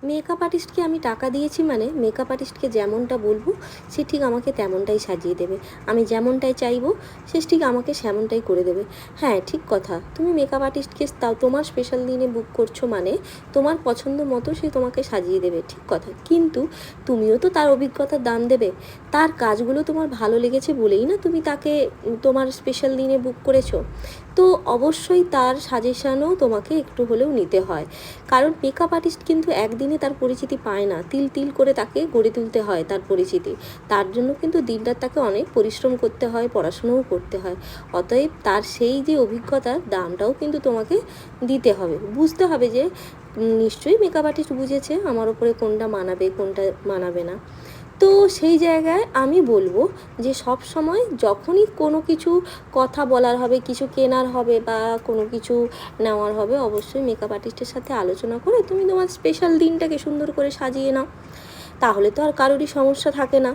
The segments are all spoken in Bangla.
মেকআপ আর্টিস্টকে আমি টাকা দিয়েছি মানে মেকআপ আর্টিস্টকে যেমনটা বলবো সে ঠিক আমাকে তেমনটাই সাজিয়ে দেবে। আমি যেমনটাই চাইবো সে ঠিক আমাকে সেমনটাই করে দেবে। হ্যাঁ, ঠিক কথা। তুমি মেকআপ আর্টিস্টকে তাও তোমার স্পেশাল দিনে বুক করছো মানে তোমার পছন্দ মতো সে তোমাকে সাজিয়ে দেবে, ঠিক কথা। কিন্তু তুমিও তো তার অভিজ্ঞতার দাম দেবে। তার কাজগুলো তোমার ভালো লেগেছে বলেই না তুমি তাকে তোমার স্পেশাল দিনে বুক করেছো। তো অবশ্যই তার সাজেশানও তোমাকে একটু হলেও নিতে হয়, কারণ মেকআপ আর্টিস্ট কিন্তু একদিনে তার পরিচিতি পায় না, তিল তিল করে তাকে গড়ে তুলতে হয় তার পরিচিতি। তার জন্য কিন্তু দিনরাত তাকে অনেক পরিশ্রম করতে হয়, পড়াশুনোও করতে হয়। অতএব তার সেই যে অভিজ্ঞতার দামটাও কিন্তু তোমাকে দিতে হবে, বুঝতে হবে যে নিশ্চয়ই মেকআপ আর্টিস্ট বুঝেছে আমার ওপরে কোনটা মানাবে কোনটা মানাবে না। তো সেই জায়গায় আমি বলবো যে সব সময় যখনই কোনো কিছু কথা বলার হবে, কিছু কেনার হবে বা কোনো কিছু নেওয়ার হবে, অবশ্যই মেকআপ আর্টিস্টের সাথে আলোচনা করে তুমি তোমার স্পেশাল দিনটাকে সুন্দর করে সাজিয়ে নাও। তাহলে তো আর কারোরই সমস্যা থাকে না।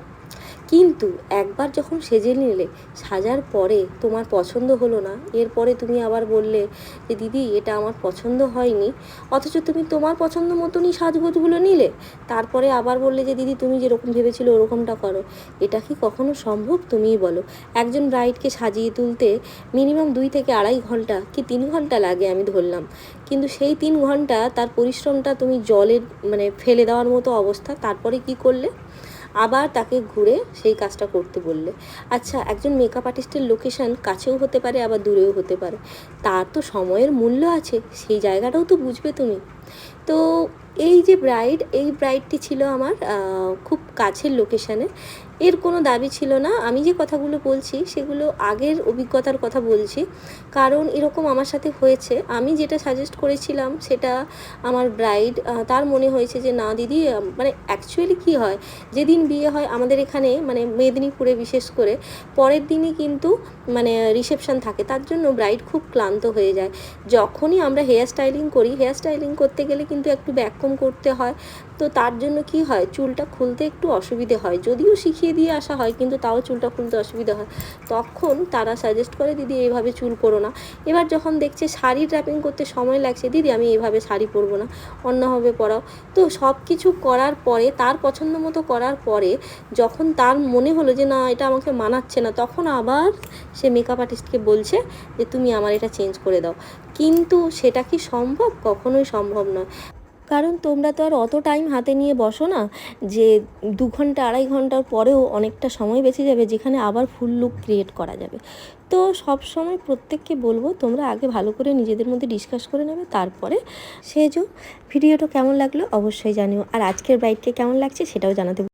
কিন্তু একবার যখন সেজে নিলে, সাজার পরে তোমার পছন্দ হলো না, এরপরে তুমি আবার বললে যে দিদি এটা আমার পছন্দ হয়নি, অথচ তুমি তোমার পছন্দ মতনই সাজগোজগুলো নিলে, তারপরে আবার বললে যে দিদি তুমি যেরকম ভেবেছিলে ওরকমটা করো। এটা কি কখনো সম্ভব তুমিই বলো? একজন ব্রাইডকে সাজিয়ে তুলতে মিনিমাম 2 থেকে আড়াই ঘন্টা কি 3 ঘন্টা লাগে আমি ধরলাম, কিন্তু সেই 3 ঘন্টা তার পরিশ্রমটা তুমি জলের মানে ফেলে দেওয়ার মতো অবস্থা। তারপরে কি করলে? আবার তাকে ঘুরে সেই কাজটা করতে বললে। আচ্ছা, একজন মেকআপ আর্টিস্টের লোকেশান কাছেও হতে পারে আবার দূরেও হতে পারে, তার তো সময়ের মূল্য আছে, সেই জায়গাটাও তো বুঝবে তুমি। তো এই যে ব্রাইড, এই ব্রাইডটি ছিল আমার খুব কাছের লোকেশানে। এর কোনো দাবি ছিল না। আমি যে কথাগুলো বলছি সেগুলো আগের অভিজ্ঞতার কথা বলছি, কারণ এরকম আমার সাথে হয়েছে। আমি যেটা সাজেস্ট করেছিলাম সেটা আমার ব্রাইড তার মনে হয়েছে যে না দিদি, মানে অ্যাকচুয়ালি কী হয়, যেদিন বিয়ে হয় আমাদের এখানে মানে মেদিনীপুরে বিশেষ করে, পরের দিনই কিন্তু মানে রিসেপশন থাকে, তার জন্য ব্রাইড খুব ক্লান্ত হয়ে যায়। যখনই আমরা হেয়ার স্টাইলিং করি, হেয়ার স্টাইলিং করতে গেলে কিন্তু একটু ব্যাককম করতে হয়। তো তার জন্য কি হয়, চুলটা খুলতে একটু অসুবিধে হয়, যদিও শিখিয়ে দিয়ে আসা হয় কিন্তু তাও চুলটা খুলতে অসুবিধা হয়। তখন তারা সাজেস্ট করে দিদি এইভাবে চুল করো না। এবার যখন দেখছে শাড়ি ড্র্যাপিং করতে সময় লাগছে, দিদি আমি এইভাবে শাড়ি পরবো না, অন্যভাবে পরাও। তো সব কিছু করার পরে, তার পছন্দ মতো করার পরে, যখন তার মনে হলো যে না এটা আমাকে মানাচ্ছে না, তখন আবার সে মেকআপ আর্টিস্টকে বলছে যে তুমি আমার এটা চেঞ্জ করে দাও। কিন্তু সেটা কি সম্ভব? কখনোই সম্ভব নয়। কারণ তোমরা তো আর অত টাইম হাতে নিয়ে বসো না যে 2 ঘন্টা 2.5 ঘন্টার পরেও অনেকটা সময় বেঁচে যাবে যেখানে আবার ফুল লুক ক্রিয়েট করা যাবে। তো সব সময় প্রত্যেককে বলবো তোমরা আগে ভালো করে নিজেদের মধ্যে ডিসকাস করে নেবে, তারপরে সেজো। ভিডিওটা কেমন লাগলো অবশ্যই জানিও, আর আজকের ব্রাইডকে কেমন লাগছে সেটাও জানাতে